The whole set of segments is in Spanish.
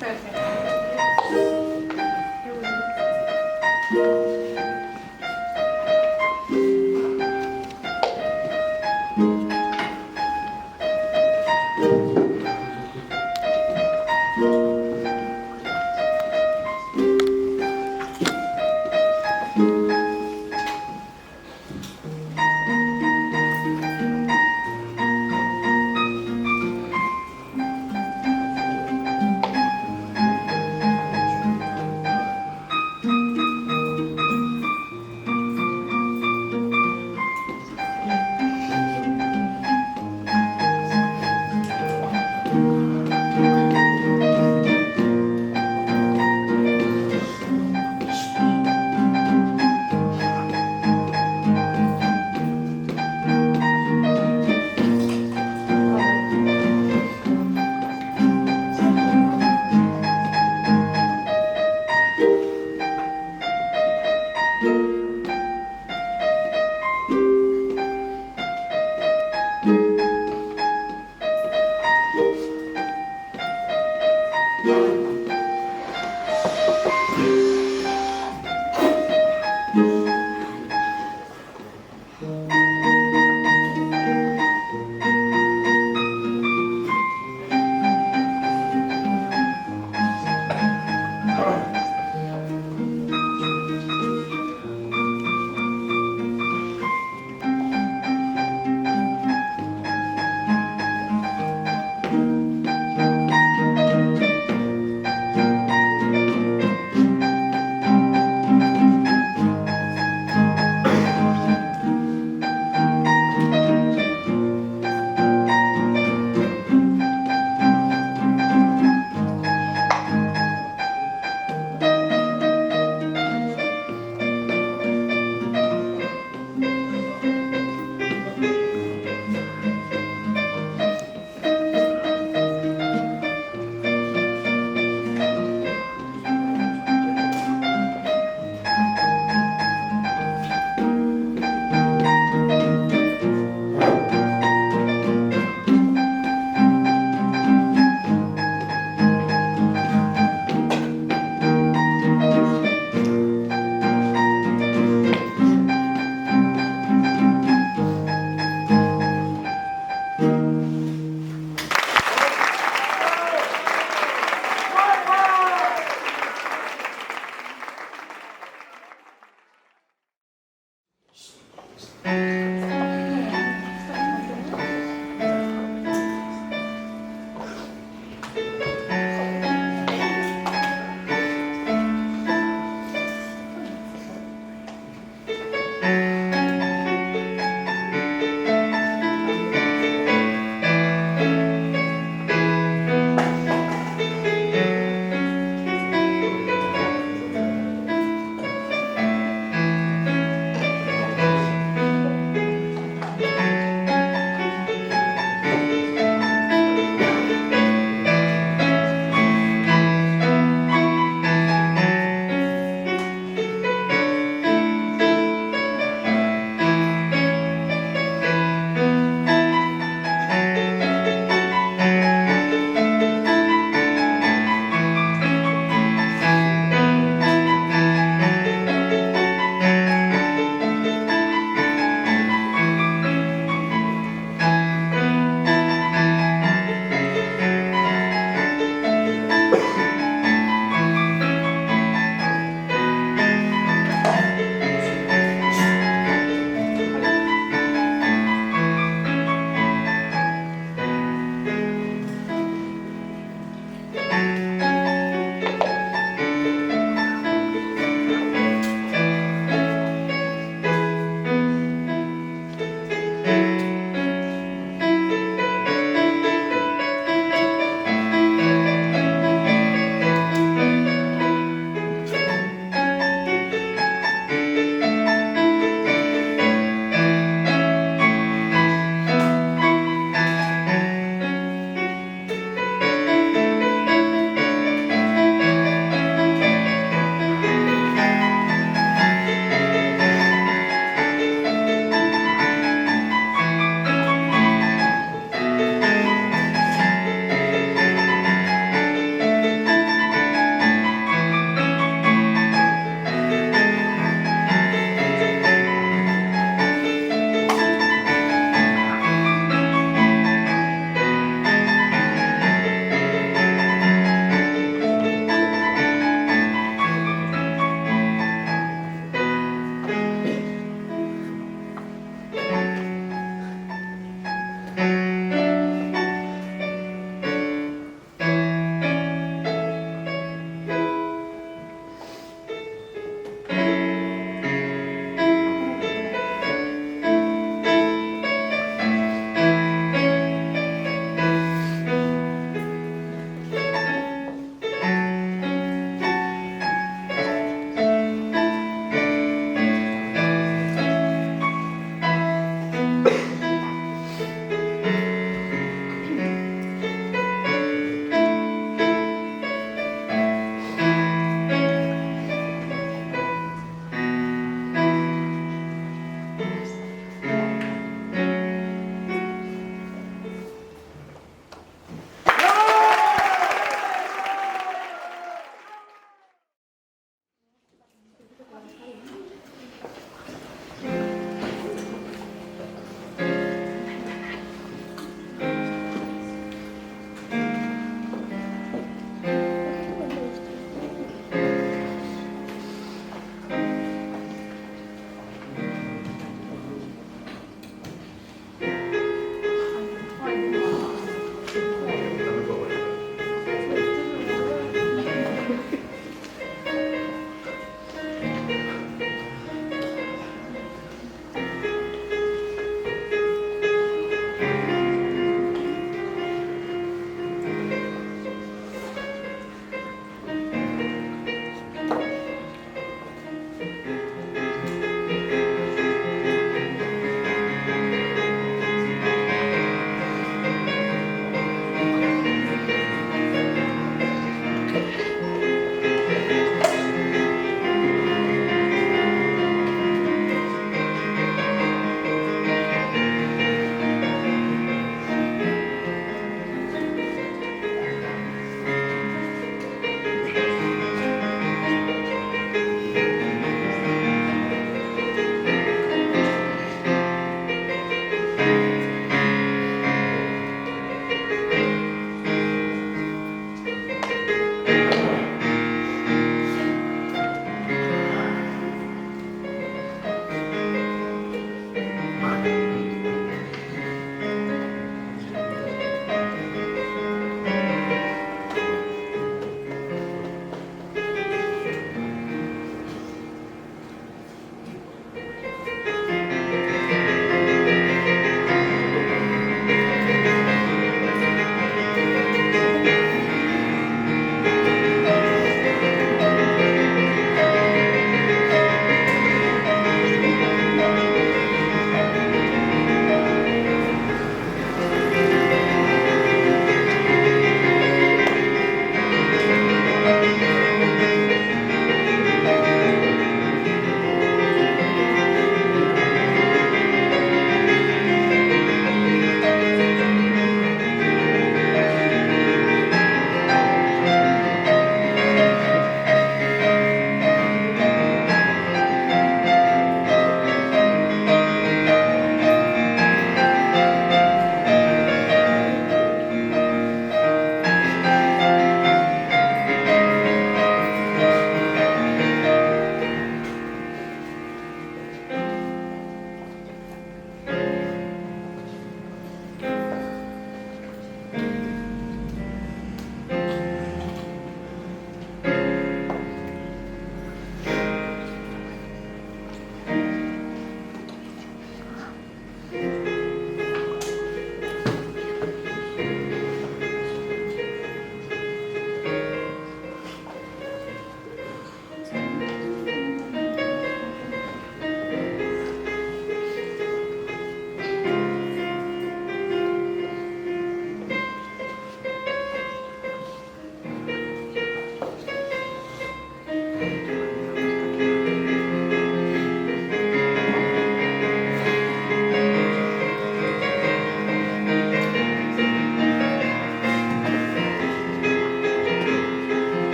Perfecto.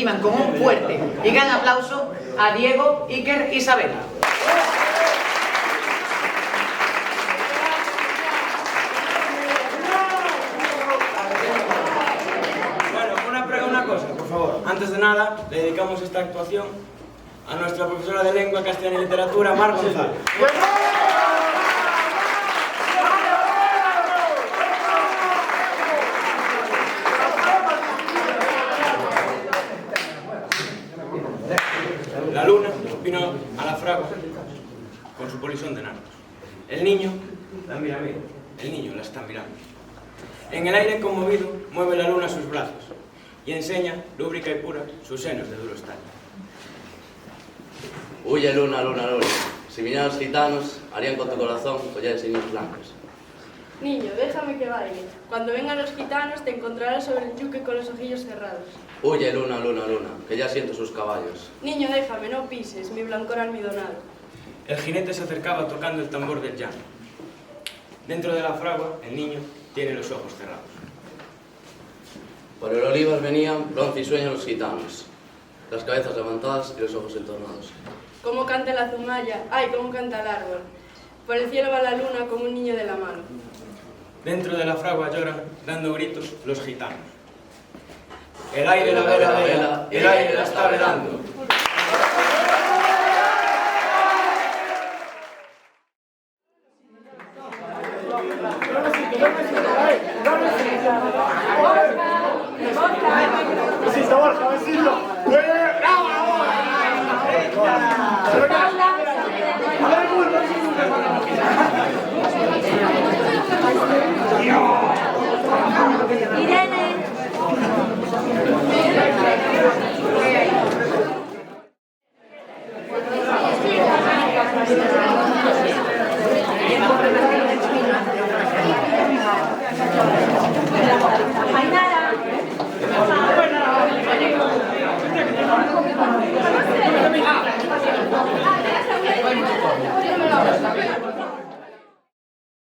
reciban con un fuerte y gran aplauso a Diego, Iker y Isabela. Una cosa, por favor. Antes de nada, le dedicamos esta actuación a nuestra profesora de Lengua, Castellano y Literatura, Mar González. La luna vino a la fragua con su polisón de narcos. El niño la mira bien, el niño la está mirando. En el aire conmovido mueve la luna sus brazos y enseña, lúbrica y pura, sus senos de duro estaño. Huye luna, luna, luna. Si vinieran los gitanos, harían con tu corazón collares y niños blancos. Niño, déjame que baile. Cuando vengan los gitanos te encontrarás sobre el yuque con los ojillos cerrados. Huye luna, luna, luna, que ya siento sus caballos. Niño, déjame, no pises mi blancor almidonado. El jinete se acercaba tocando el tambor del llano. Dentro de la fragua, el niño tiene los ojos cerrados. Por el olivar venían bronce y sueño los gitanos, las cabezas levantadas y los ojos entornados. Cómo canta la zumaya, ay, cómo canta el árbol. Por el cielo va la luna como un niño de la mano. Dentro de la fragua lloran, dando gritos, los gitanos. El aire la vela, vela, el aire la está velando.